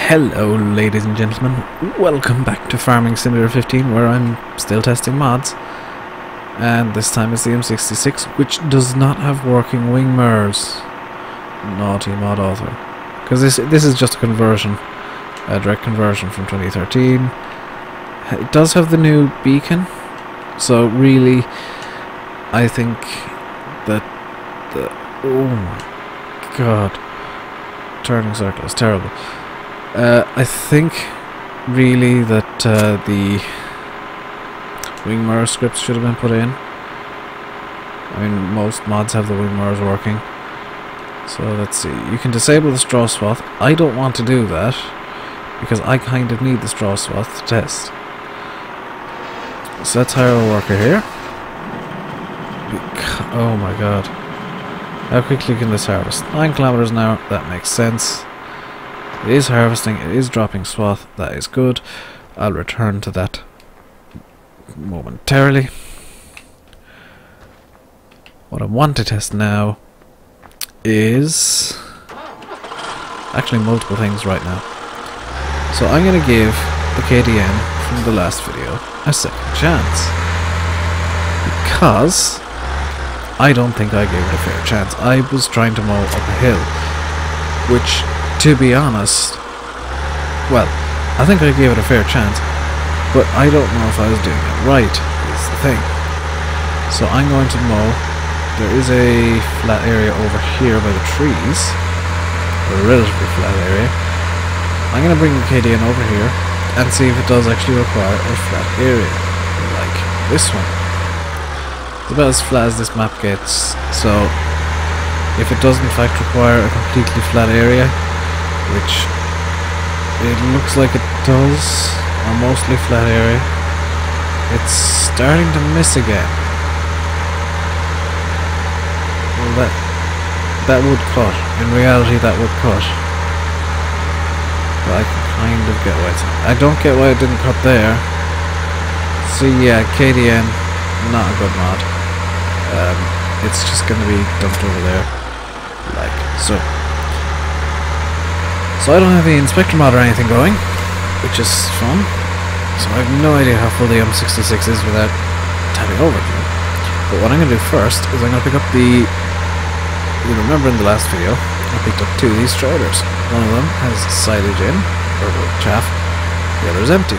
Hello ladies and gentlemen, welcome back to Farming Simulator 15 where I'm still testing mods, and this time it's the M66 which does not have working wing mirrors. Naughty mod author, because this is just a conversion, a direct conversion from 2013. It does have the new beacon, so really I think that the, oh my god, turning circle is terrible. I think really that the wing mirror scripts should have been put in. I mean, most mods have the wing mirrors working. So let's see. You can disable the straw swath. I don't want to do that because I kind of need the straw swath to test. So let's hire a worker here. Oh my god. How quickly can this harvest? 9 kilometers an hour. That makes sense. It is harvesting, it is dropping swath, that is good. I'll return to that momentarily. What I want to test now is actually multiple things right now. So I'm going to give the KDN from the last video a second chance, because I don't think I gave it a fair chance. I was trying to mow up a hill, which, to be honest, well, I think I gave it a fair chance, but I don't know if I was doing it right, is the thing. So I'm going to mow. There is a flat area over here by the trees, a relatively flat area. I'm going to bring the KDN over here and see if it does actually require a flat area, like this one. It's about as flat as this map gets, so if it does in fact require a completely flat area, which it looks like it does, a mostly flat area, it's starting to miss again. Well, that would cut. In reality, that would cut. But I can kind of get why it's not. I don't get why it didn't cut there. So yeah, KDN, not a good mod. It's just going to be dumped over there, like so. So I don't have the inspector mod or anything going, which is fun. So I have no idea how full the M66 is without tabbing over to it. But what I'm going to do first is I'm going to pick up the... You remember in the last video, I picked up 2 of these trailers. One of them has silage in, or chaff. The other is empty.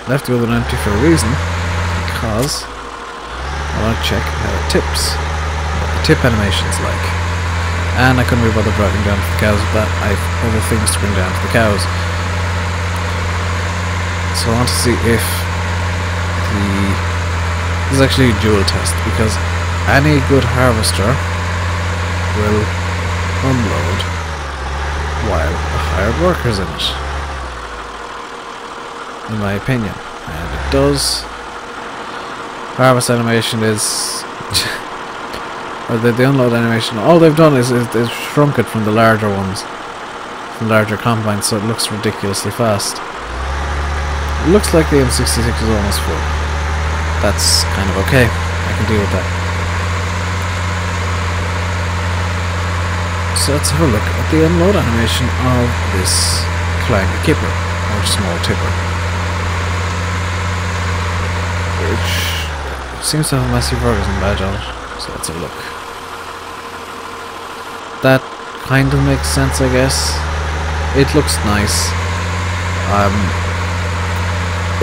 Left the other one empty for a reason, because I want to check how it tips, what the tip animation is like. And I couldn't be bothered driving down to the cows with that. I have other things to bring down to the cows. So I want to see if this is actually a dual test, because any good harvester will unload while a hired worker's in it, in my opinion. And it does. Harvest animation is or the unload animation, all they've done is shrunk it from the larger ones, from larger combines, so it looks ridiculously fast. It looks like the M66 is almost full. That's kind of okay. I can deal with that. So let's have a look at the unload animation of this kleine kipper, or small tipper, which seems to have a Massey Ferguson badge on it. So let's have a look. That kind of makes sense, I guess. It looks nice.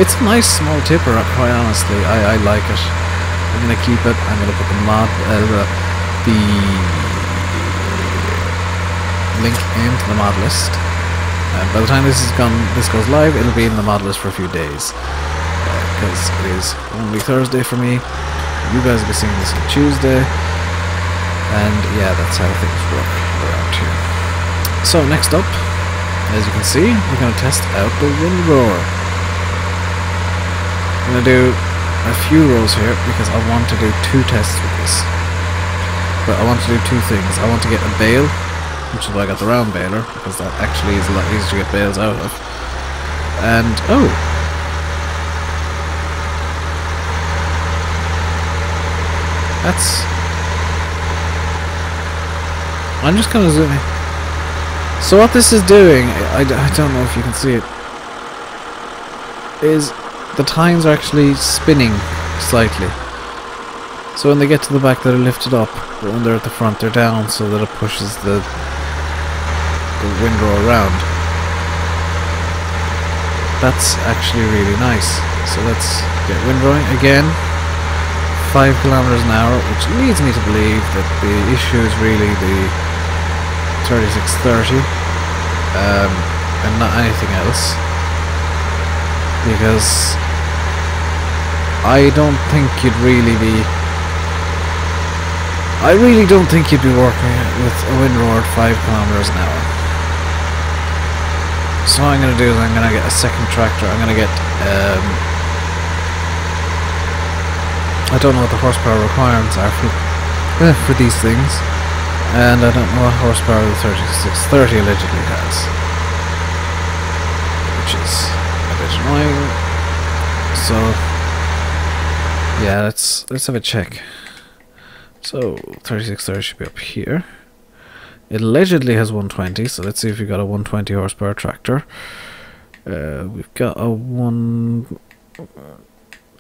It's a nice small tipper, quite honestly. I like it. I'm gonna keep it. I'm gonna put the link into the mod list. And by the time this goes live, it'll be in the mod list for a few days, because it is only Thursday for me. You guys will be seeing this on Tuesday, and yeah, that's how things work around here. So next up, as you can see, we're going to test out the windrower. I'm going to do a few rows here because I want to do 2 tests with this. But I want to do 2 things. I want to get a bale, which is why I got the round baler, because that actually is a lot easier to get bales out of. And oh! I'm just gonna zoom in. So what this is doing, I don't know if you can see it, is the tines are actually spinning slightly. So when they get to the back, they're lifted up, but when they're at the front, they're down, so that it pushes the windrow around. That's actually really nice. So let's get windrowing again. 5 kilometers an hour, which leads me to believe that the issue is really the 3630 and not anything else, because I don't think you'd really be working with a windrow at 5 kilometers an hour. So what I'm going to do is I'm going to get a second tractor. I'm going to get I don't know what the horsepower requirements are for these things, and I don't know what horsepower the 3630 allegedly has, which is a bit annoying. So yeah, let's have a check. So 3630 should be up here. It allegedly has 120, so let's see if we've got a 120 horsepower tractor. We've got a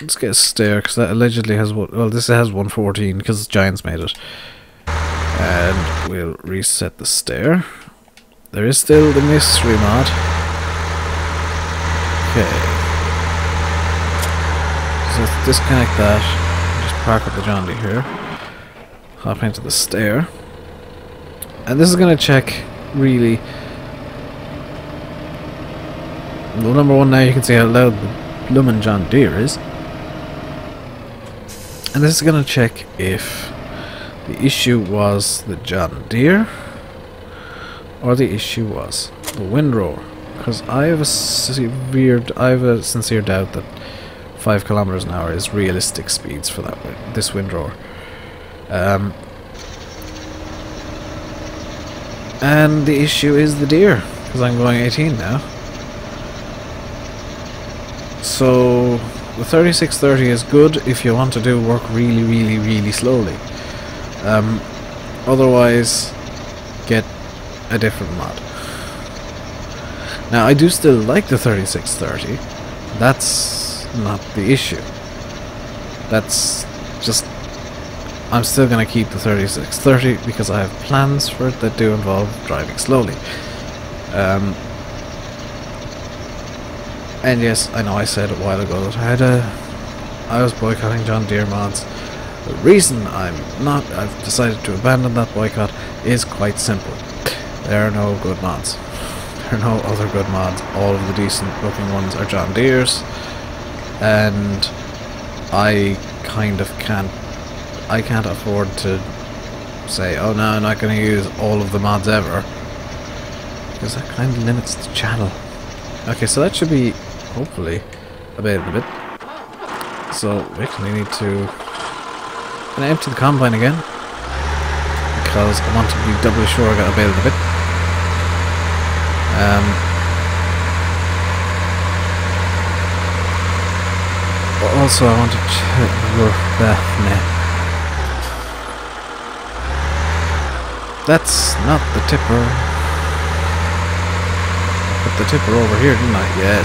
let's get a stair, because that allegedly has this has 114 because Giants made it. And we'll reset the stair. There is still the mystery mod. Okay. So let's disconnect that. Just park up the John Deere here. Hop into the stair. And this is going to check, really. Well, number one, now you can see how loud the bloomin' John Deere is. And this is going to check if the issue was the John Deere or the issue was the windrower. Because I have a sincere doubt that 5 kilometers an hour is realistic speeds for this windrower. And the issue is the Deere, because I'm going 18 now. So the 3630 is good if you want to do work really slowly. Otherwise, get a different mod. Now I do still like the 3630. That's not the issue. That's just, I'm still going to keep the 3630 because I have plans for it that do involve driving slowly. And yes, I know I said a while ago that I was boycotting John Deere mods. The reason I've decided to abandon that boycott is quite simple. There are no good mods. There are no other good mods. All of the decent looking ones are John Deere's, and I kind of can't afford to say, oh no, I'm not going to use all of the mods ever, because that kind of limits the channel. Okay, so that should be hopefully available a bit. So we actually need to empty the combine again, because I want to be doubly sure I got a bale in a bit. But also I want to check that's not the tipper. I put the tipper over here, didn't I? Yes.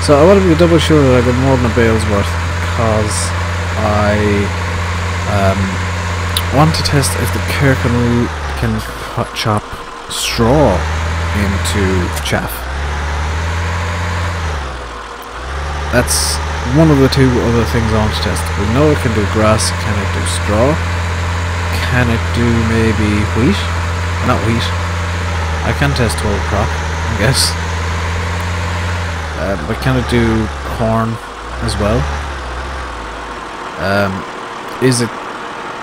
So I want to be double sure that I got more than a bale's worth, because I want to test if the Kerr can chop straw into chaff. That's one of the two other things I want to test. We know it can do grass. Can it do straw? Can it do maybe wheat? Not wheat. I can test whole crop, I guess. But can it do corn as well? Is it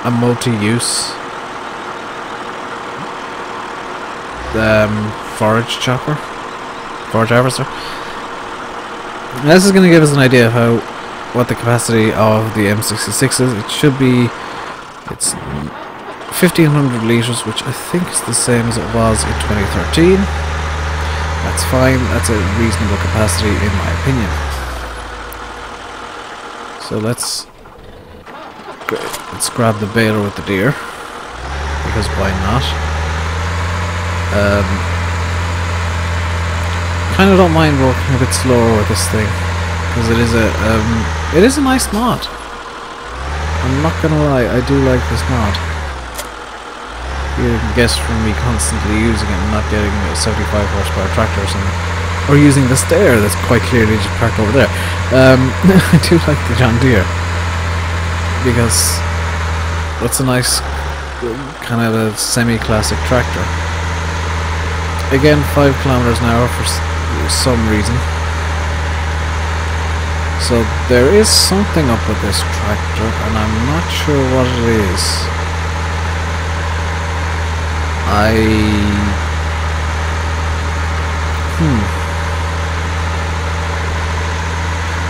a multi-use forage chopper? Forage harvester? This is going to give us an idea of what the capacity of the M66 is. It should be, it's 1500 litres, which I think is the same as it was in 2013. That's fine, that's a reasonable capacity in my opinion. So let's grab the baler with the Deere, because why not? Kind of don't mind working a bit slower with this thing, because it is a nice mod. I'm not gonna lie, I do like this mod. You can guess from me constantly using it and not getting a 75 horsepower tractor or something. Or using the stair that's quite clearly just parked over there. I do like the John Deere, because it's a nice kind of a semi-classic tractor. Again, 5 kilometers an hour for some reason. So there is something up with this tractor, and I'm not sure what it is.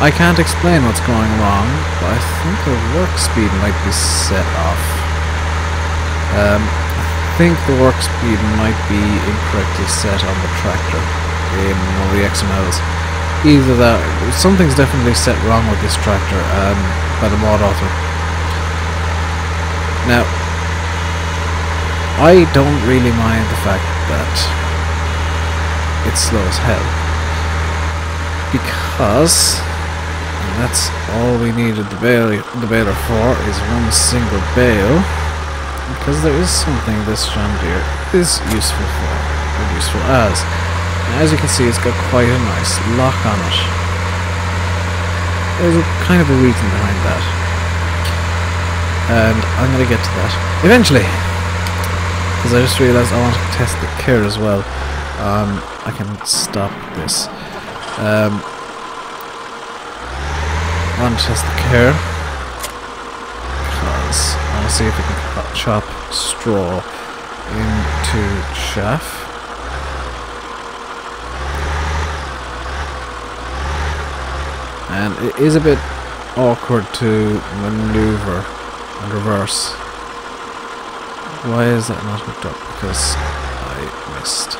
I can't explain what's going wrong, but I think the work speed might be set off. I think the work speed might be incorrectly set on the tractor in one of the XMLs. Either that, something's definitely set wrong with this tractor by the mod author. Now, I don't really mind the fact that it's slow as hell, because that's all we needed the baler for, is one single bale, because there is something this John Deere is useful for, or useful as. And as you can see, it's got quite a nice lock on it. There's a kind of a reason behind that, and I'm going to get to that eventually, because I just realised I want to test the Kerr as well. I can stop this. I want to test the Kerr because I want to see if we can chop straw into chaff. And it is a bit awkward to maneuver and reverse. Why is that not hooked up? Because I missed.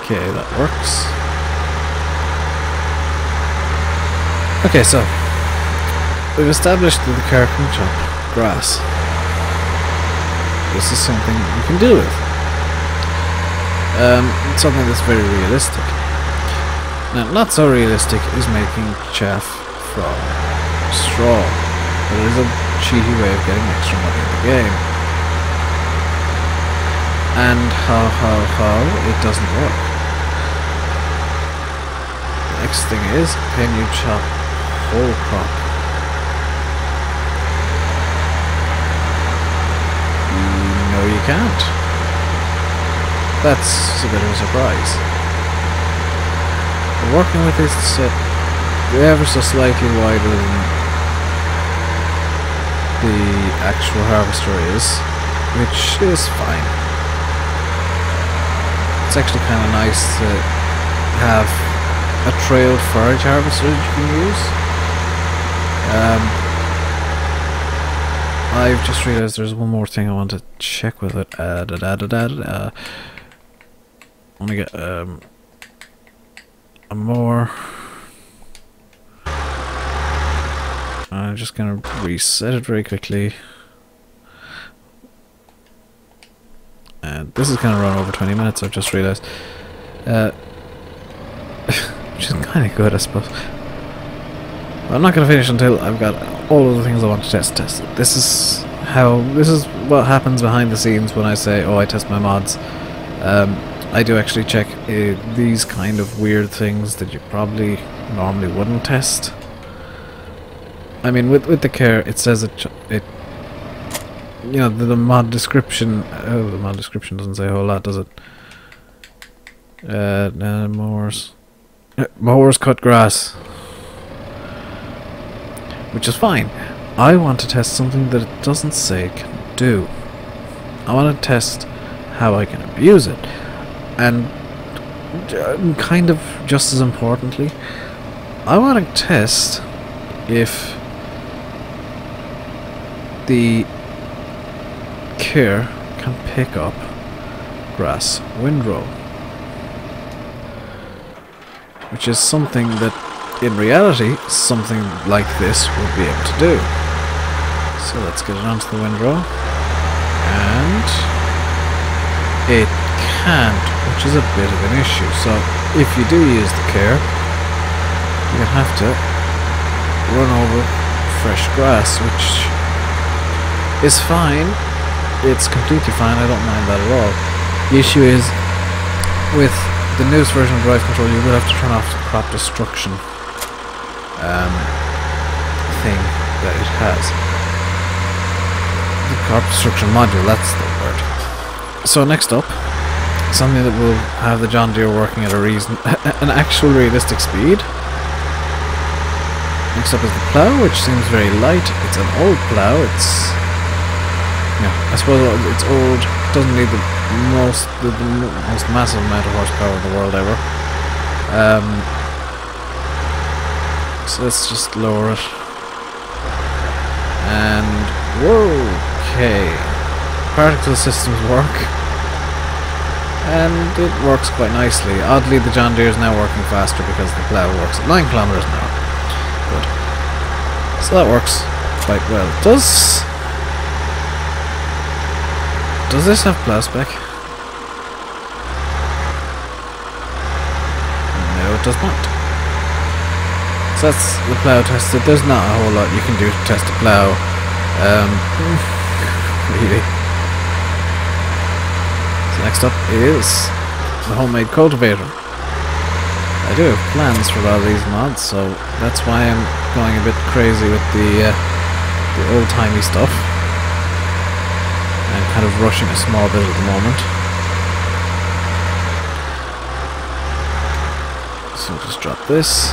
Okay, that works. Okay, so we've established that the car can chop grass. This is something you can deal with. It's something that's very realistic. Now, not so realistic is making chaff from straw, but it is a cheaty way of getting extra money in the game. And how it doesn't work. The next thing is, can you chop whole crop? No, you can't. That's a bit of a surprise. Working with this set ever so slightly wider than the actual harvester is, which is fine. It's actually kind of nice to have a trailed forage harvester that you can use. I've just realised there's one more thing I want to check with it. I want to get more. I'm just gonna reset it very quickly, and this is gonna run over 20 minutes. I've just realised, which is kind of good, I suppose. But I'm not gonna finish until I've got all of the things I want to test. This is what happens behind the scenes when I say, "Oh, I test my mods." I do actually check these kind of weird things that you probably normally wouldn't test. I mean, with the Kerr, it says it you know, the mod description. Oh, the mod description doesn't say a whole lot, does it? Mowers cut grass, which is fine. I want to test something that it doesn't say it can do. I want to test how I can abuse it. And kind of just as importantly, I want to test if the Kerr can pick up grass windrow, which is something that in reality something like this would be able to do. So let's get it onto the windrow, and it can't, which is a bit of an issue. So if you do use the care, you have to run over fresh grass, which is fine. It's completely fine, I don't mind that at all. The issue is, with the newest version of Drive Control, you will have to turn off the crop destruction thing that it has. The crop destruction module, that's the word. So next up, something that will have the John Deere working at an actual realistic speed. Next up is the plough, which seems very light. It's an old plough. I suppose it's old. Doesn't need the most massive amount of horsepower in the world ever. So let's just lower it. And okay, particle systems work, and it works quite nicely. Oddly, the John Deere is now working faster because the plough works at 9 kilometers an hour. Good. So that works quite well. Does this have plough spec? No, it does not. So that's the plough tested. There's not a whole lot you can do to test a plough. Really. So next up is the homemade cultivator. I do have plans for a lot of these mods, so that's why I'm going a bit crazy with the old-timey stuff. I'm kind of rushing a small bit at the moment. So just drop this.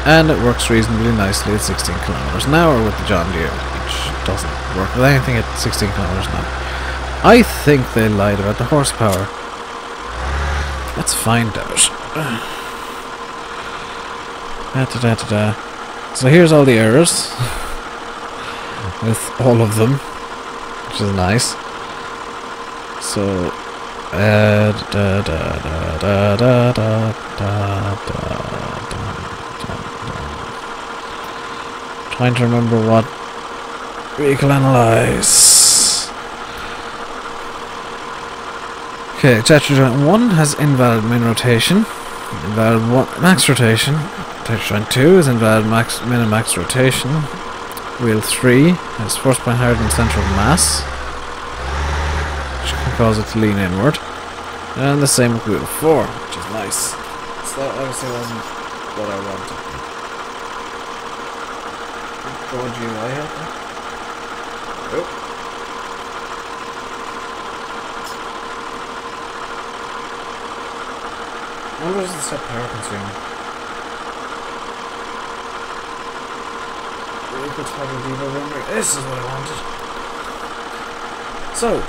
And it works reasonably nicely at 16 kilometers an hour with the John Deere, which doesn't work with anything at 16 kilometers an hour. I think they lied about the horsepower. Let's find out. So here's all the errors. With all of them. Which is nice. So trying to remember what vehicle analyze. Okay, Tetrajoint 1 has invalid min rotation, invalid max rotation. Tetrajoint 2 is invalid min and max rotation. Wheel 3 has force point higher than center of mass, which can cause it to lean inward. And the same with wheel 4, which is nice. So that obviously wasn't what I wanted. Go on GUI help me? Nope. I wonder if it's set power consuming. This is what I wanted. So,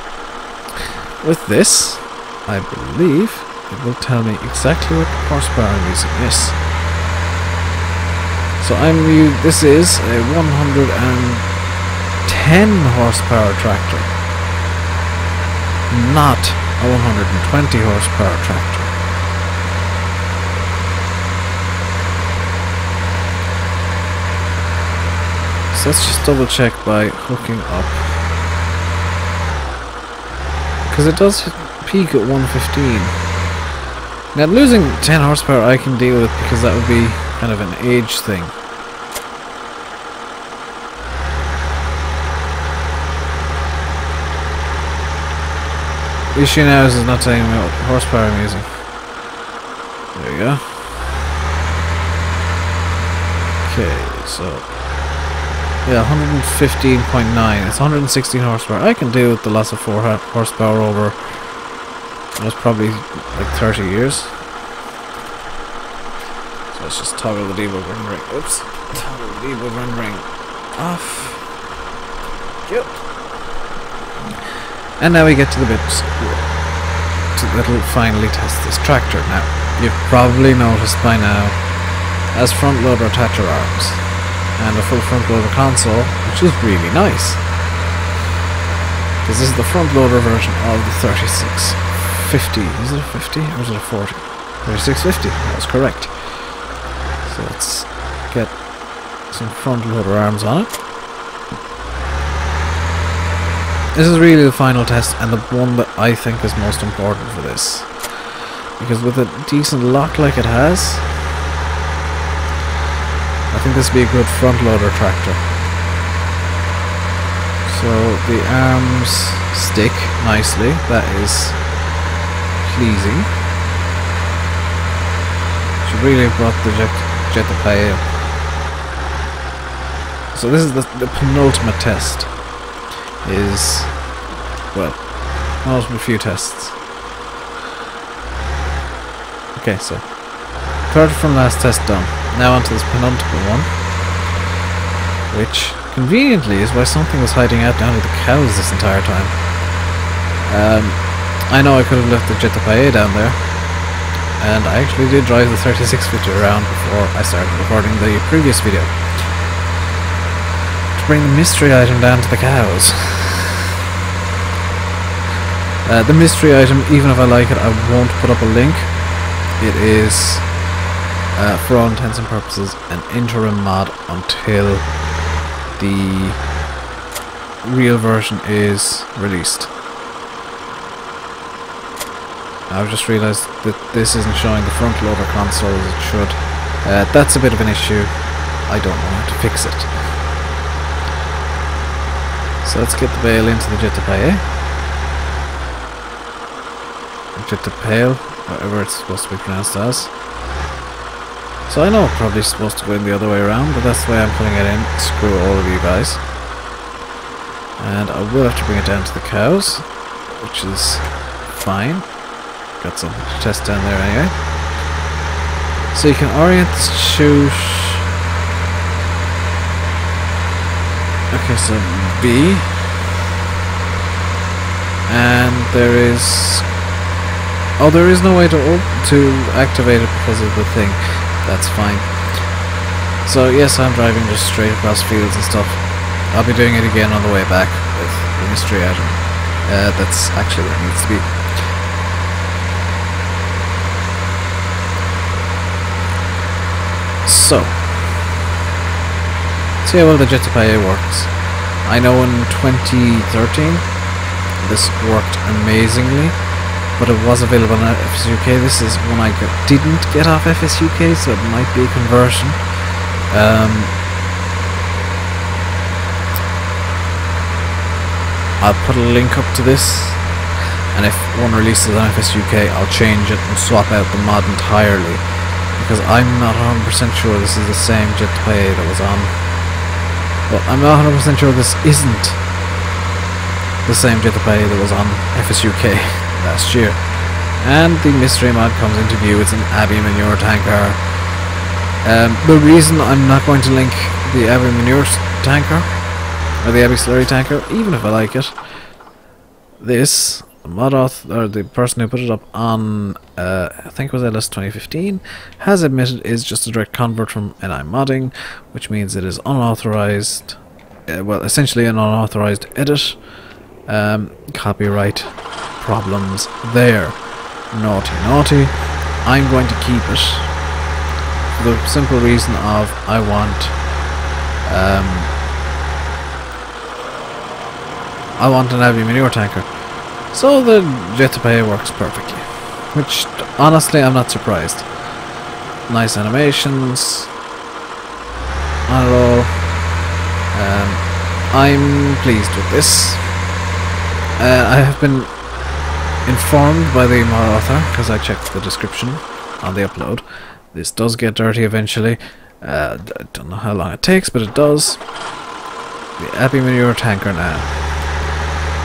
with this, I believe it will tell me exactly what horsepower I'm using. Yes. So this is a 110 horsepower tractor, not a 120 horsepower tractor. So let's just double check by hooking up, because it does peak at 115. Now losing 10 horsepower I can deal with, because that would be kind of an age thing. The issue now is it's not telling me what horsepower I'm using. There we go. Okay, so yeah, 115.9. It's 116 horsepower. I can deal with the loss of 4 horsepower over. That's probably like 30 years. So let's just toggle the debug rendering. Oops. Toggle the debug rendering off. Yep. And now we get to the bit that'll finally test this tractor. Now, you've probably noticed by now, as front loader attacher arms and a full front loader console, which is really nice. Because this is the front loader version of the 3650. Is it a 50 or is it a 40? 3650, that was correct. So let's get some front loader arms on it. This is really the final test, and the one that I think is most important for this. Because with a decent lock like it has, I think this would be a good front loader tractor. So the arms stick nicely, that is pleasing. Should really have brought the Jetta up. So this is the penultimate test. Is, well, penultimate few tests. Okay, so third from last test done. Now onto this penultimate one, which conveniently is why something was hiding out down with the cows this entire time. I know I could have left the Jetta down there, and I actually did drive the 3650 around before I started recording the previous video to bring the mystery item down to the cows. The mystery item, even if I like it, I won't put up a link. It is, for all intents and purposes, an interim mod until the real version is released. I've just realised that this isn't showing the front loader console as it should. That's a bit of an issue. I don't know how to fix it. So let's get the bale into the Jetta Pale, whatever it's supposed to be pronounced as. So I know it's probably supposed to go in the other way around, but that's the way I'm putting it in. Screw all of you guys. And I will have to bring it down to the cows, which is fine. Got something to test down there anyway. So you can orient the chute. Okay, so B. And there is... oh, there is no way to activate it because of the thing. That's fine. So yes, I'm driving just straight across fields and stuff. I'll be doing it again on the way back with the mystery item. That's actually where it needs to be. So, see how well the Jetta works. I know in 2013 this worked amazingly, but it was available on FSUK. This is one I didn't get off FSUK, so it might be a conversion. I'll put a link up to this, and if one releases on FSUK, I'll change it and swap out the mod entirely, because I'm not 100% sure this is the same Jetta that was on. Well, I'm not 100% sure this isn't the same Jetta that was on FSUK last year. And the mystery mod comes into view. It's an Abbey manure tanker. The reason I'm not going to link the Abbey manure tanker, or the Abbey slurry tanker, even if I like it, this mod author, or the person who put it up on I think it was LS 2015, has admitted is just a direct convert from NI modding, which means it is unauthorized, well, essentially an unauthorized edit. Copyright problems there. Naughty, naughty. I'm going to keep it for the simple reason of I want an Abbey manure tanker. So the Jetta works perfectly, which honestly I'm not surprised. Nice animations on it all. I'm pleased with this. I have been informed by the mod author, because I checked the description on the upload. This does get dirty eventually. I don't know how long it takes, but it does. The Abbey manure tanker now.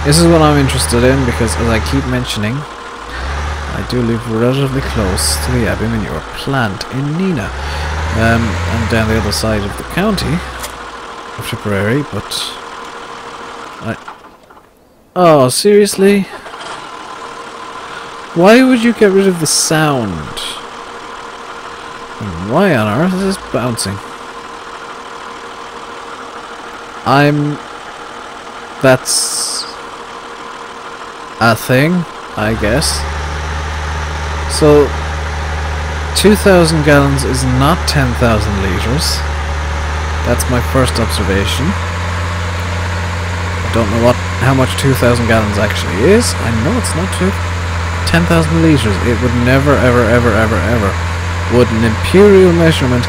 This is what I'm interested in, because as I keep mentioning, I do live relatively close to the Abbey manure plant in Nina. I'm down the other side of the county of Tipperary, but oh, seriously? Why would you get rid of the sound? And why on earth is this bouncing? That's a thing, I guess. So 2,000 gallons is not 10,000 litres. That's my first observation. I don't know what how much 2,000 gallons actually is. I know it's not true. 10,000 litres. It would never, ever, ever, ever, ever would an imperial measurement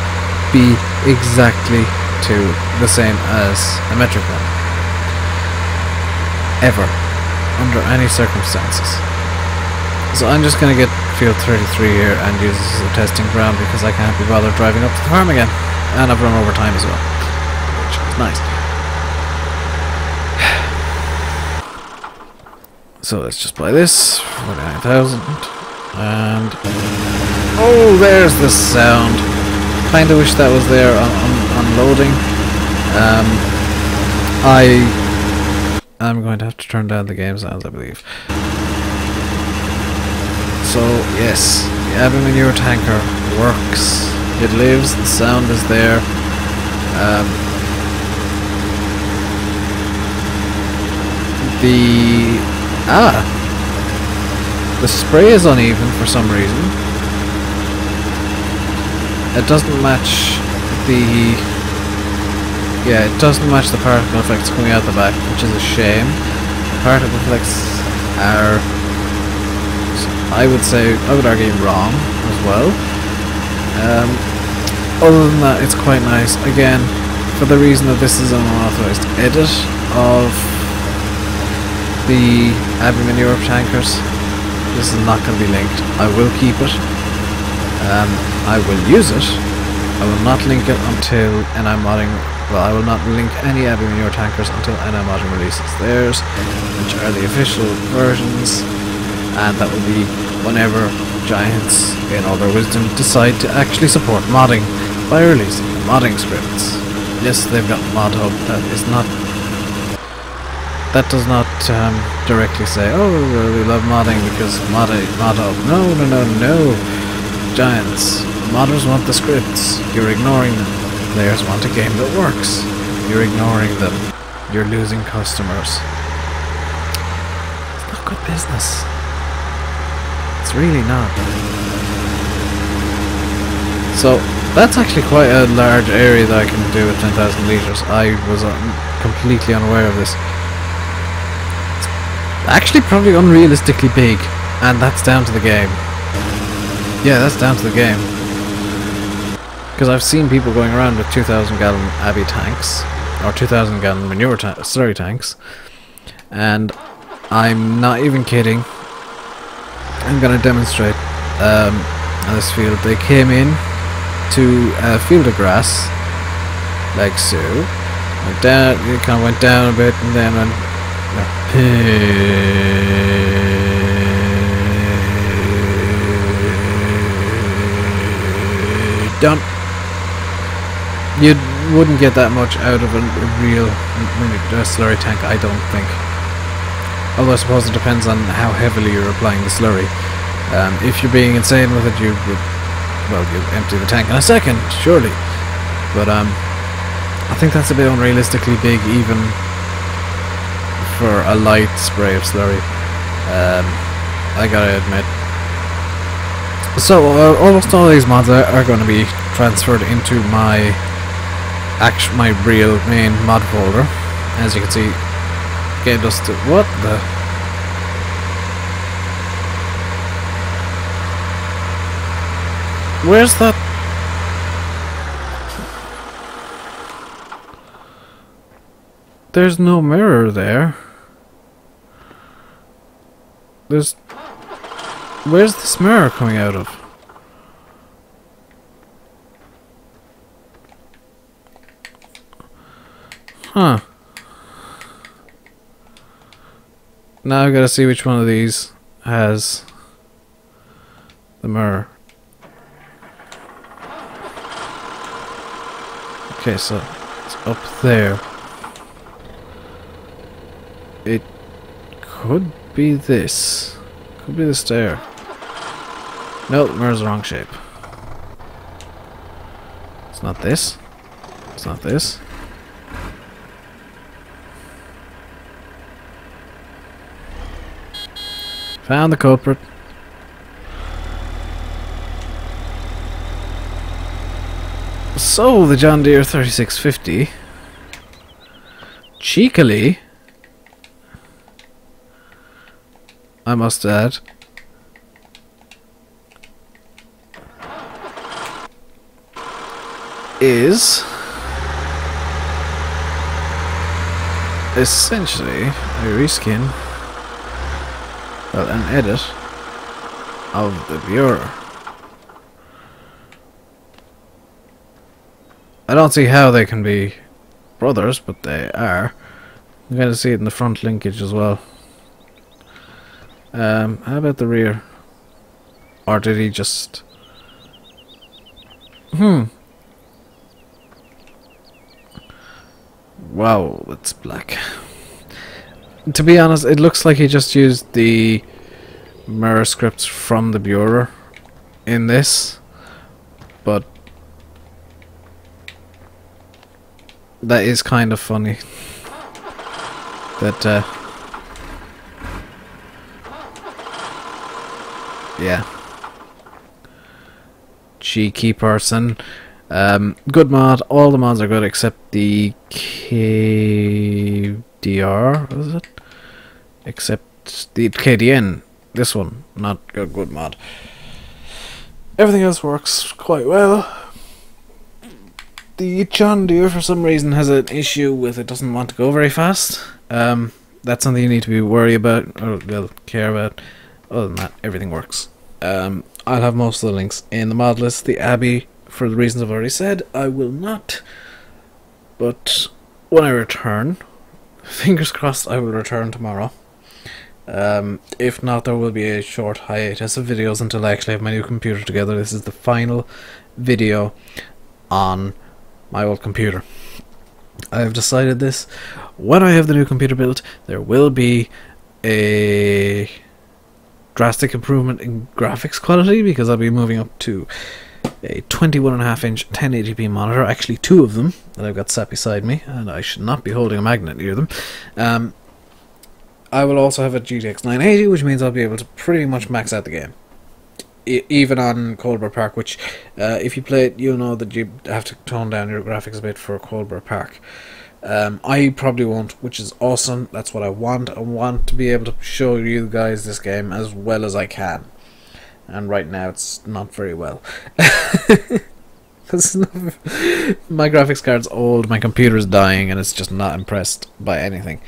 be exactly to the same as a metric one. Ever. Under any circumstances. So I'm just going to get field 33 here and use this as a testing ground because I can't be bothered driving up to the farm again. And I've run over time as well, which is nice. So let's just buy this, 49,000, and oh, there's the sound. Kinda wish that was there on loading. I'm going to have to turn down the game sounds, I believe. So yes, the Abbey Manure Tanker works. It lives. The sound is there. The spray is uneven for some reason. It doesn't match the... Yeah, it doesn't match the particle effects coming out the back, which is a shame. The particle effects are, I would argue, wrong as well. Other than that, it's quite nice. Again, for the reason that this is an unauthorized edit of the Abbey Manure Tankers, this is not going to be linked. I will keep it. I will use it. I will not link it until NI Modding. Well, I will not link any Abbey Manure Tankers until NI Modding releases theirs, which are the official versions, and that will be whenever Giants, in all their wisdom, decide to actually support modding by releasing the modding scripts. Yes, they've got ModHub. That does not directly say, oh, we love modding because ModHub. No. Giants, modders want the scripts. You're ignoring them. Players want a game that works. You're ignoring them. You're losing customers. It's not good business. It's really not. So that's actually quite a large area that I can do with 10,000 litres. I was completely unaware of this. It's actually probably unrealistically big, and that's down to the game. Yeah, that's down to the game. Because I've seen people going around with 2,000 gallon Abbey tanks, or 2,000 gallon manure slurry tanks, and I'm not even kidding. I'm going to demonstrate on this field. They came in to a field of grass, like so. Went down, it kind of went down a bit, and then went down. You wouldn't get that much out of a real slurry tank, I don't think. Although I suppose it depends on how heavily you're applying the slurry. If you're being insane with it, you would, well, you empty the tank in a second, surely. But I think that's a bit unrealistically big, even for a light spray of slurry. I gotta admit. So almost all these mods are going to be transferred into my real main mod folder. As you can see, Game Dust. What the? Where's that? There's no mirror there. Where's this mirror coming out of? Huh. Now I've got to see which one of these has the mirror. Okay, so it's up there. It could be this. Could be the stair. No, the mirror's the wrong shape. It's not this. It's not this. Found the culprit. So, the John Deere 3650 cheekily I must add. Is essentially a reskin, well, an edit of the Bureau. I don't see how they can be brothers, but they are. I'm going to see it in the front linkage as well. How about the rear? Or did he just... Wow, it's black. To be honest, it looks like he just used the mirror scripts from the Bureau in this, but that is kind of funny that yeah, cheeky person. Good mod. All the mods are good except the KDR, is it? Except the KDN. This one, not a good mod. Everything else works quite well. The John Deere, for some reason, has an issue with it doesn't want to go very fast. That's something you need to be worried about, or well, care about. Other than that, everything works. I'll have most of the links in the mod list. The Abbey, for the reasons I've already said, I will not. But when I return, fingers crossed, I will return tomorrow. If not, there will be a short hiatus of videos until I actually have my new computer together. This is the final video on my old computer. I have decided this. When I have the new computer built, there will be a drastic improvement in graphics quality, because I'll be moving up to a 21.5 inch 1080p monitor, actually two of them that I've got sat beside me, and I should not be holding a magnet near them. I will also have a GTX 980, which means I'll be able to pretty much max out the game. Even on Coldborough Park, which if you play it, you'll know that you have to tone down your graphics a bit for Coldborough Park. I probably won't, which is awesome. That's what I want. I want to be able to show you guys this game as well as I can. And right now it's not very well. My graphics card's old, my computer's dying, and it's just not impressed by anything.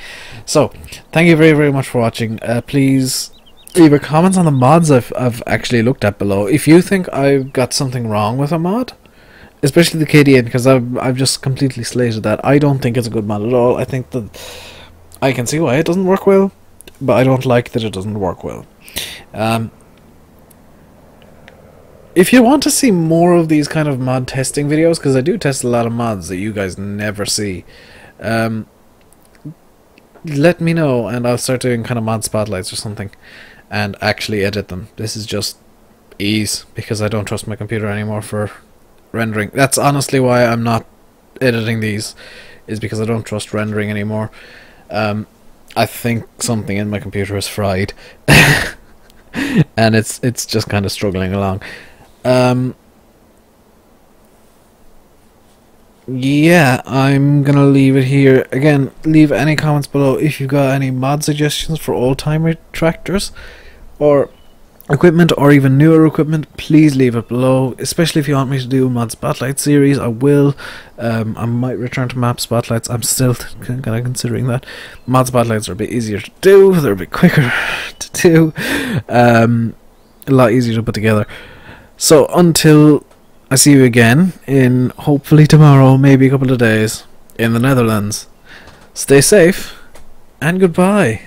So, thank you very, very much for watching. Please leave your comments on the mods I've actually looked at below. If you think I've got something wrong with a mod, especially the KDN, because I've just completely slated that. I don't think it's a good mod at all. I think that I can see why it doesn't work well, but I don't like that it doesn't work well. If you want to see more of these kind of mod testing videos, because I do test a lot of mods that you guys never see, let me know and I'll start doing kind of mod spotlights or something and actually edit them. This is just ease, because I don't trust my computer anymore for rendering. That's honestly why I'm not editing these, is because I don't trust rendering anymore. I think something in my computer is fried and it's just kind of struggling along. Yeah, I'm gonna leave it here. Again, leave any comments below if you've got any mod suggestions for old-timer tractors or equipment, or even newer equipment. Please leave it below, especially if you want me to do a mod spotlight series. I will. I might return to map spotlights. I'm still kind of considering that. Mod spotlights are a bit easier to do, they're a bit quicker to do, a lot easier to put together. So until I see you again in hopefully tomorrow, maybe a couple of days, in the Netherlands, stay safe and goodbye.